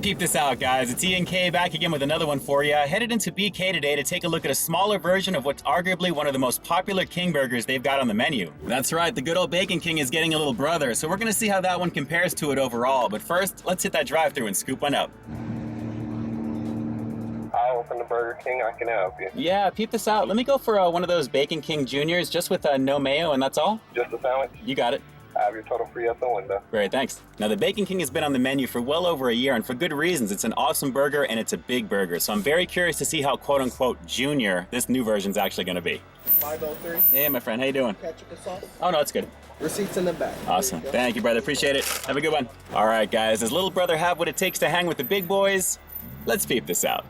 Peep this out, guys. It's Ian K back again with another one for you. Headed into BK today to take a look at a smaller version of what's arguably one of the most popular King burgers they've got on the menu. That's right, the good old Bacon King is getting a little brother, so we're gonna see how that one compares to it overall. But first, let's hit that drive-thru and scoop one up. I'll open the Burger King. I can help you. Yeah, peep this out. Let me go for one of those Bacon King Juniors, just with no mayo, and that's all. Just a sandwich? You got it. I have your total free out the window. Great, thanks. Now, the Bacon King has been on the menu for well over a year, and for good reasons. It's an awesome burger, and it's a big burger. So I'm very curious to see how quote-unquote junior this new version's actually going to be. 503. Hey, my friend. How you doing? Ketchup and sauce. Oh, no, it's good. Receipts in the back. Awesome. Thank you, brother. Appreciate it. Have a good one. All right, guys. Does little brother have what it takes to hang with the big boys? Let's peep this out.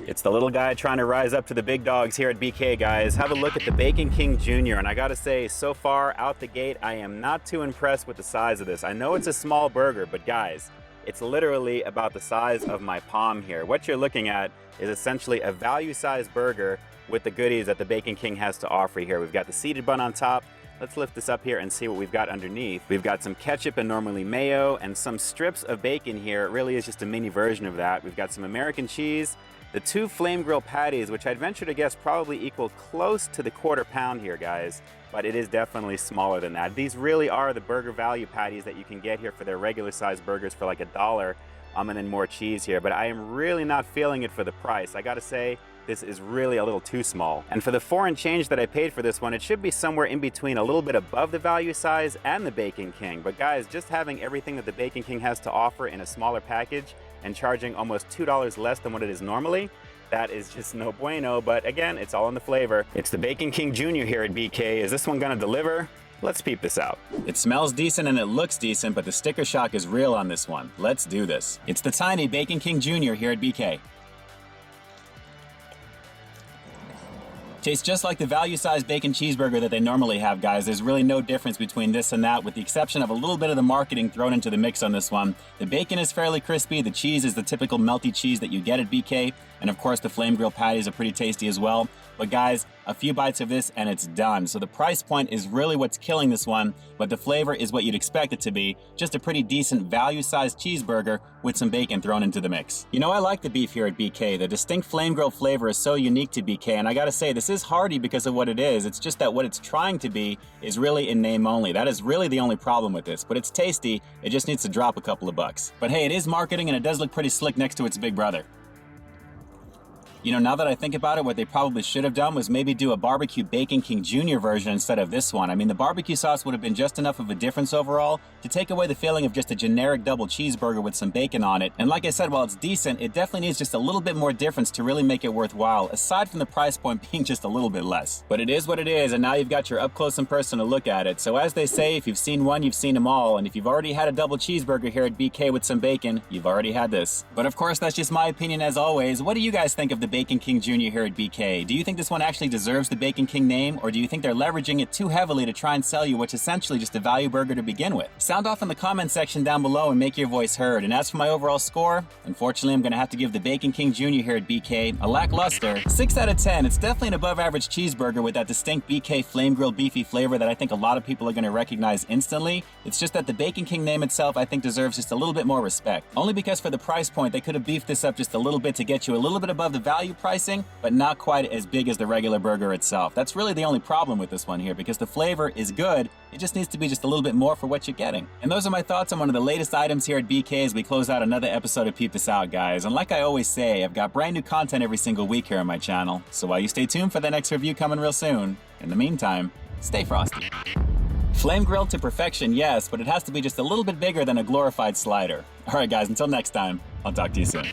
It's the little guy trying to rise up to the big dogs here at BK, guys. Have a look at the Bacon King Jr. And I gotta say, so far out the gate, I am not too impressed with the size of this. I know it's a small burger, but guys, it's literally about the size of my palm here. What you're looking at is essentially a value-sized burger with the goodies that the Bacon King has to offer here. We've got the seeded bun on top. Let's lift this up here and see what we've got underneath. We've got some ketchup and normally mayo and some strips of bacon here. It really is just a mini version of that. We've got some American cheese, the 2 flame grill patties, which I'd venture to guess probably equal close to the quarter pound here, guys, but it is definitely smaller than that. These really are the burger value patties that you can get here for their regular sized burgers for like $1, and then more cheese here, but I am really not feeling it for the price. I gotta say, this is really a little too small. And for the 4 and change that I paid for this one, it should be somewhere in between, a little bit above the value size and the Bacon King. But guys, just having everything that the Bacon King has to offer in a smaller package and charging almost $2 less than what it is normally, that is just no bueno. But again, it's all in the flavor. It's the Bacon King Jr. here at BK. Is this one gonna deliver? Let's peep this out. It smells decent and it looks decent, but the sticker shock is real on this one. Let's do this. It's the tiny Bacon King Jr. here at BK. Tastes just like the value-sized bacon cheeseburger that they normally have, guys. There's really no difference between this and that, with the exception of a little bit of the marketing thrown into the mix on this one. The bacon is fairly crispy, the cheese is the typical melty cheese that you get at BK, and of course the flame grill patties are pretty tasty as well. But guys, a few bites of this and it's done. So the price point is really what's killing this one, but the flavor is what you'd expect it to be. Just a pretty decent value-sized cheeseburger with some bacon thrown into the mix. You know, I like the beef here at BK. The distinct flame grill flavor is so unique to BK, and I gotta say, this is hearty because of what it is. It's just that what it's trying to be is really in name only. That is really the only problem with this, but it's tasty. It just needs to drop a couple of bucks. But hey, it is marketing and it does look pretty slick next to its big brother. You know, now that I think about it, what they probably should have done was maybe do a barbecue Bacon King Jr. version instead of this one. I mean, the barbecue sauce would have been just enough of a difference overall to take away the feeling of just a generic double cheeseburger with some bacon on it. And like I said, while it's decent, it definitely needs just a little bit more difference to really make it worthwhile, aside from the price point being just a little bit less. But it is what it is, and now you've got your up close and personal look at it. So as they say, if you've seen one, you've seen them all. And if you've already had a double cheeseburger here at BK with some bacon, you've already had this. But of course, that's just my opinion as always. What do you guys think of the Bacon King Jr. here at BK? Do you think this one actually deserves the Bacon King name, or do you think they're leveraging it too heavily to try and sell you what's essentially just a value burger to begin with? Sound off in the comment section down below and make your voice heard. And as for my overall score, unfortunately I'm gonna have to give the Bacon King Jr. here at BK a lackluster 6 out of 10. It's definitely an above average cheeseburger with that distinct BK flame grill beefy flavor that I think a lot of people are gonna recognize instantly. It's just that the Bacon King name itself I think deserves just a little bit more respect. Only because for the price point they could have beefed this up just a little bit to get you a little bit above the value pricing, but not quite as big as the regular burger itself. That's really the only problem with this one here, because the flavor is good, it just needs to be just a little bit more for what you're getting. And those are my thoughts on one of the latest items here at BK as we close out another episode of Peep This Out, guys. And like I always say, I've got brand new content every single week here on my channel, so while you stay tuned for the next review coming real soon, in the meantime, stay frosty. Flame grilled to perfection, yes, but it has to be just a little bit bigger than a glorified slider. Alright guys, until next time, I'll talk to you soon.